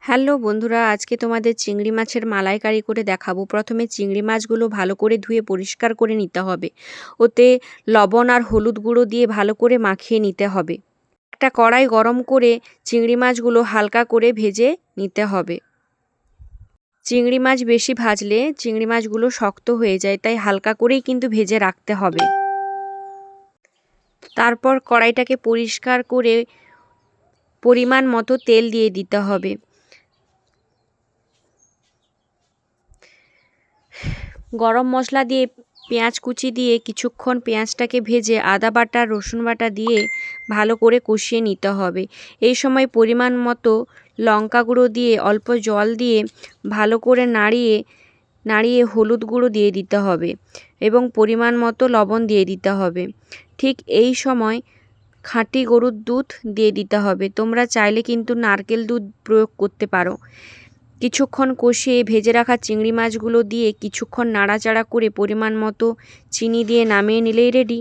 Hello বন্ধুরা, আজকে তোমাদের চিংড়ি মাছের মালাইকারি করে দেখাবো। প্রথমে চিংড়ি মাছগুলো ভালো করে ধুয়ে পরিষ্কার করে নিতে হবে। ওতে লবণ আর হলুদ গুঁড়ো দিয়ে ভালো করে মাখিয়ে নিতে হবে। একটা কড়াই গরম করে চিংড়ি মাছগুলো হালকা করে ভেজে নিতে হবে। চিংড়ি মাছ বেশি ভাজলে চিংড়ি মাছগুলো শক্ত হয়ে যায়, তাই হালকা করেই কিন্তু ভেজে রাখতে হবে। তারপর কড়াইটাকে পরিষ্কার করে পরিমাণ মতো তেল দিয়ে দিতে হবে। গরম মশলা দিয়ে পেঁয়াজ কুচি দিয়ে কিছুক্ষণ পেঁয়াজটাকে ভেজে আদা বাটা রসুন বাটা দিয়ে ভালো করে কষিয়ে নিতে হবে। এই সময় পরিমাণ মতো লঙ্কা গুঁড়ো দিয়ে অল্প জল দিয়ে ভালো করে নাড়িয়ে হলুদ গুঁড়ো দিয়ে দিতে হবে এবং পরিমাণ মতো লবণ দিয়ে দিতে হবে। ঠিক এই সময় খাঁটি গরুর দুধ দিয়ে দিতে হবে। তোমরা চাইলে কিন্তু নারকেল দুধ প্রয়োগ করতে পারো। কিছুক্ষণ কষিয়ে ভেজে রাখা চিংড়ি মাছগুলো দিয়ে কিছুক্ষণ নাড়াচাড়া করে পরিমাণ মতো চিনি দিয়ে নামিয়ে নিলেই রেডি।